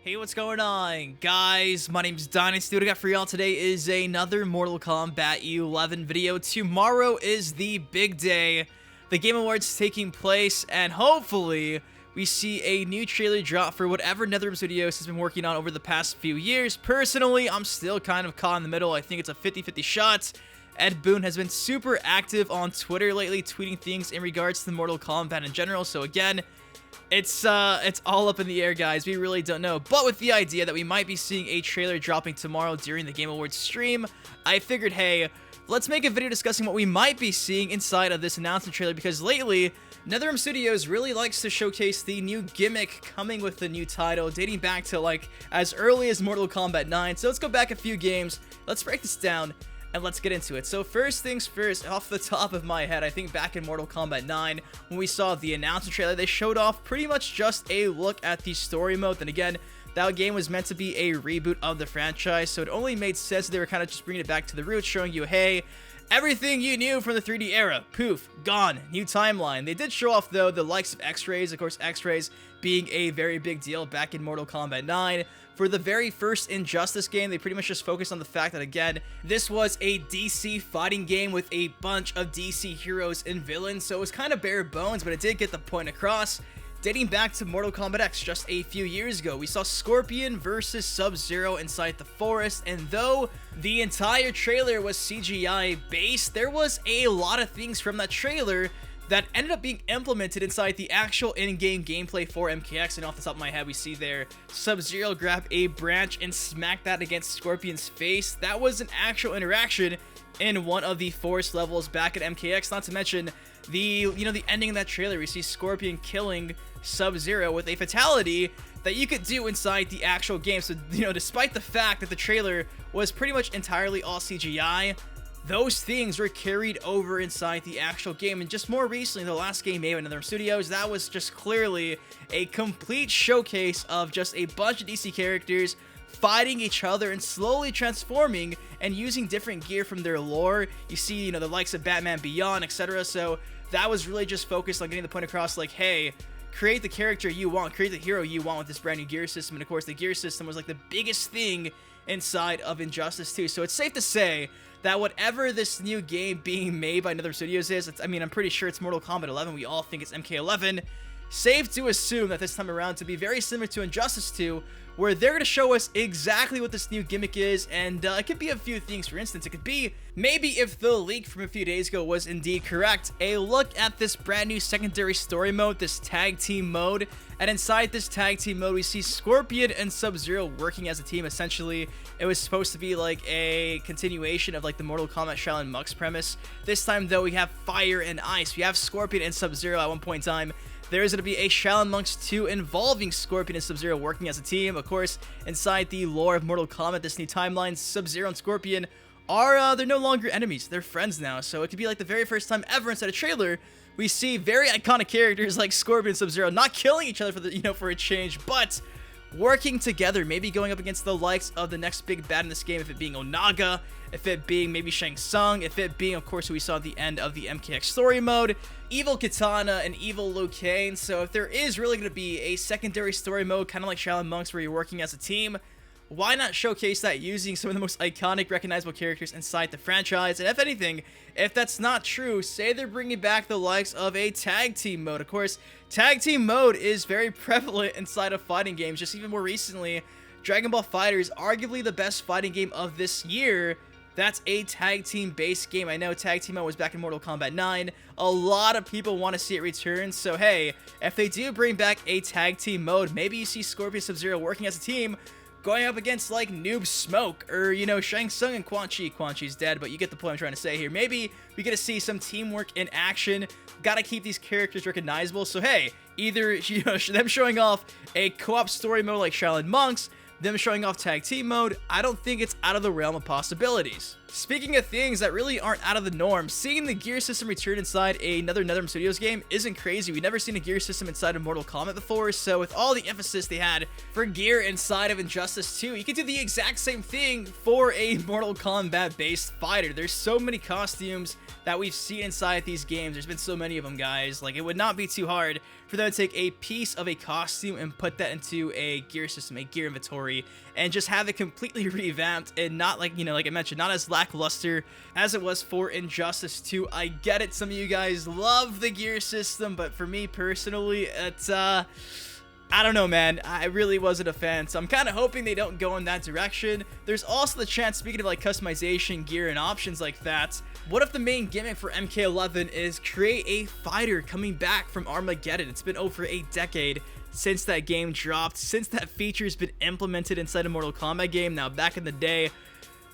Hey, what's going on, guys? My name's Dynasty. What I got for y'all today is another Mortal Kombat 11 video. Tomorrow is the big day. The Game Awards taking place, and hopefully we see a new trailer drop for whatever NetherRealm Studios has been working on over the past few years. Personally, I'm still kind of caught in the middle. I think it's a 50-50 shot. Ed Boon has been super active on Twitter lately, tweeting things in regards to Mortal Kombat in general. So again, it's all up in the air, guys. We really don't know. But with the idea that we might be seeing a trailer dropping tomorrow during the Game Awards stream, I figured, hey, let's make a video discussing what we might be seeing inside of this announcement trailer, because lately, NetherRealm Studios really likes to showcase the new gimmick coming with the new title, dating back to, like, as early as Mortal Kombat 9. So let's go back a few games, let's break this down, and let's get into it. So first things first, off the top of my head, I think back in Mortal Kombat 9, when we saw the announcement trailer, they showed off pretty much just a look at the story mode. And again, that game was meant to be a reboot of the franchise, so it only made sense that they were kind of just bringing it back to the roots, showing you, hey, everything you knew from the 3D era, poof, gone, new timeline. They did show off, though, the likes of X-Rays, of course, X-Rays being a very big deal back in Mortal Kombat 9. For the very first Injustice game, they pretty much just focused on the fact that, again, this was a DC fighting game with a bunch of DC heroes and villains, so it was kind of bare bones, but it did get the point across. Dating back to Mortal Kombat X just a few years ago, we saw Scorpion versus Sub-Zero inside the forest, and though the entire trailer was CGI based, there was a lot of things from that trailer that ended up being implemented inside the actual in-game gameplay for MKX. And off the top of my head, we see there Sub-Zero grab a branch and smack that against Scorpion's face. That was an actual interaction in one of the forest levels back at MKX. Not to mention the ending of that trailer, we see Scorpion killing Sub-Zero with a fatality that you could do inside the actual game. So, despite the fact that the trailer was pretty much entirely all CGI, those things were carried over inside the actual game. And just more recently, the last game made by NetherRealm Studios, that was just clearly a complete showcase of just a bunch of DC characters fighting each other and slowly transforming and using different gear from their lore. You see, the likes of Batman Beyond, etc. So that was really just focused on getting the point across, like, hey, create the character you want, create the hero you want with this brand new gear system. And of course, the gear system was like the biggest thing inside of Injustice 2. So it's safe to say that whatever this new game being made by NetherRealm Studios is, I'm pretty sure it's Mortal Kombat 11. We all think it's MK11. Safe to assume that this time around to be very similar to Injustice 2, where they're going to show us exactly what this new gimmick is, and it could be a few things. For instance, it could be, maybe if the leak from a few days ago was indeed correct, a look at this brand new secondary story mode, this tag team mode. And inside this tag team mode, we see Scorpion and Sub-Zero working as a team. Essentially, it was supposed to be like a continuation of like the Mortal Kombat Shaolin Monks premise. This time, though, we have fire and ice. We have Scorpion and Sub-Zero at one point in time. There is going to be a Shaolin Monks 2 involving Scorpion and Sub-Zero working as a team. Of course, inside the lore of Mortal Kombat, this new timeline, Sub-Zero and Scorpion are, they're no longer enemies. They're friends now. So it could be like the very first time ever inside a trailer we see very iconic characters like Scorpion and Sub-Zero not killing each other for the, for a change, but working together, maybe going up against the likes of the next big bad in this game, if it being Onaga, if it being maybe Shang Tsung, if it being, of course, who we saw at the end of the MKX story mode, Evil Katana and Evil Liu Kang. So if there is really going to be a secondary story mode, kind of like Shaolin Monks, where you're working as a team, why not showcase that using some of the most iconic, recognizable characters inside the franchise? And if anything, if that's not true, say they're bringing back the likes of a tag team mode. Of course, tag team mode is very prevalent inside of fighting games. Just even more recently, Dragon Ball FighterZ, arguably the best fighting game of this year, that's a tag team based game. I know tag team mode was back in Mortal Kombat 9. A lot of people want to see it return. So hey, if they do bring back a tag team mode, maybe you see Scorpion Sub-Zero working as a team, going up against like Noob Smoke or, Shang Tsung and Quan Chi. Quan Chi's dead, but you get the point I'm trying to say here. Maybe we get to see some teamwork in action. Gotta keep these characters recognizable. So hey, either them showing off a co-op story mode like Shaolin Monks, them showing off tag team mode, I don't think it's out of the realm of possibilities. Speaking of things that really aren't out of the norm, seeing the gear system return inside another NetherRealm Studios game isn't crazy. We've never seen a gear system inside of Mortal Kombat before, so with all the emphasis they had for gear inside of Injustice 2, you can do the exact same thing for a Mortal Kombat based fighter. There's so many costumes that we've seen inside these games. There's been so many of them, guys. Like, it would not be too hard for them to take a piece of a costume and put that into a gear system, a gear inventory, and just have it completely revamped and not, like, you know, like I mentioned, not as lackluster as it was for Injustice 2. I get it, some of you guys love the gear system, but for me personally, it's I don't know, man. I really wasn't a fan, so I'm kind of hoping they don't go in that direction. There's also the chance, speaking of like customization, gear, and options like that, what if the main gimmick for MK11 is create a fighter coming back from Armageddon? It's been over a decade since that game dropped, since that feature's been implemented inside a Mortal Kombat game. Now, back in the day,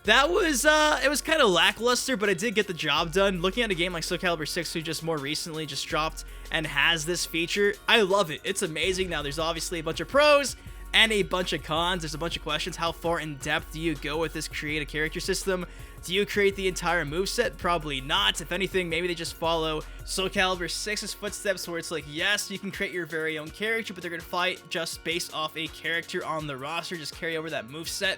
that was, it was kind of lackluster, but it did get the job done. Looking at a game like Soul Calibur 6, who just more recently just dropped and has this feature, I love it. It's amazing. Now, there's obviously a bunch of pros and a bunch of cons. There's a bunch of questions. How far in depth do you go with this create a character system? Do you create the entire moveset? Probably not. If anything, maybe they just follow Soul Calibur 6's footsteps, where it's like, yes, you can create your very own character, but they're going to fight just based off a character on the roster. Just carry over that moveset.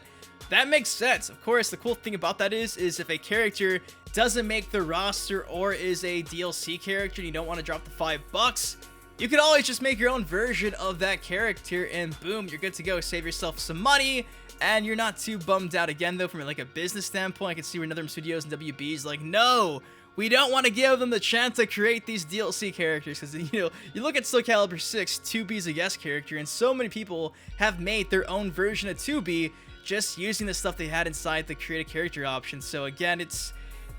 That makes sense. Of course, the cool thing about that is if a character doesn't make the roster or is a DLC character and you don't want to drop the $5, you can always just make your own version of that character and boom, you're good to go. Save yourself some money and you're not too bummed out. Again, though, from like a business standpoint, I can see where NetherRealm Studios and WB's like, no, we don't want to give them the chance to create these DLC characters, because, you know, you look at Soul Calibur 6, 2B's a guest character, and so many people have made their own version of 2B just using the stuff they had inside the create a character option. So again, it's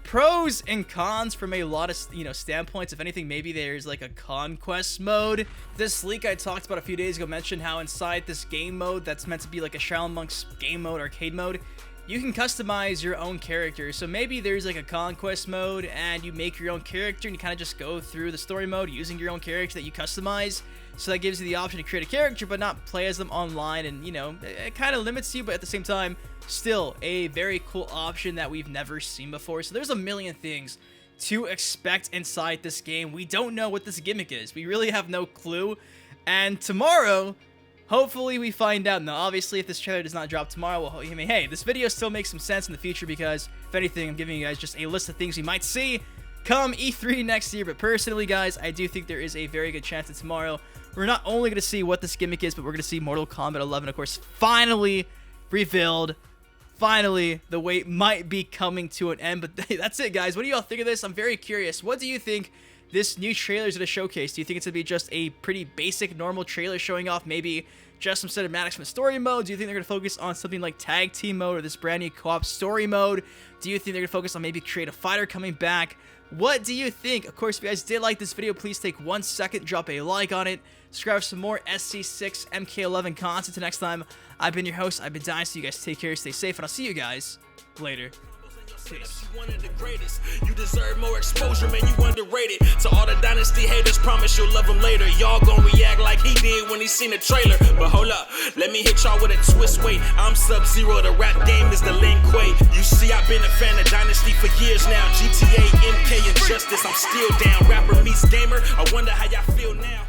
pros and cons from a lot of, you know, standpoints. If anything, maybe there's like a conquest mode. This leak I talked about a few days ago mentioned how inside this game mode that's meant to be like a Shaolin Monks game mode, arcade mode, you can customize your own character. So maybe there's like a conquest mode and you make your own character and you kind of just go through the story mode using your own character that you customize. So that gives you the option to create a character but not play as them online, and, you know, it kind of limits you, but at the same time, still a very cool option that we've never seen before. So there's a million things to expect inside this game. We don't know what this gimmick is. We really have no clue. And tomorrow, hopefully we find out. Now, obviously, if this trailer does not drop tomorrow, well, I mean, hey, this video still makes some sense in the future, because if anything, I'm giving you guys just a list of things we might see come E3 next year. But personally, guys, I do think there is a very good chance that tomorrow we're not only going to see what this gimmick is, but we're going to see Mortal Kombat 11, of course, finally revealed. Finally, the wait might be coming to an end. But that's it, guys. What do y'all think of this? I'm very curious. What do you think this new trailer is going to showcase? Do you think it's going to be just a pretty basic, normal trailer showing off maybe just some cinematics from the story mode? Do you think they're going to focus on something like tag team mode or this brand new co-op story mode? Do you think they're going to focus on maybe create a fighter coming back? What do you think? Of course, if you guys did like this video, please take 1 second, drop a like on it. Subscribe for some more SC6 MK11 content. Until next time, I've been your host, I've been Dynasty. You guys take care, stay safe, and I'll see you guys later. Peace. You one of the greatest. You deserve more exposure, man. You underrated. To all the Dynasty haters, promise you'll love him later. Y'all gon' react like he did when he seen the trailer. But hold up, let me hit y'all with a twist. Wait, I'm Sub-Zero. The rap game is the Lin Kuei. You see, I've been a fan of Dynasty for years now. GTA, MK, and Justice. I'm still down. Rapper meets gamer. I wonder how y'all feel now.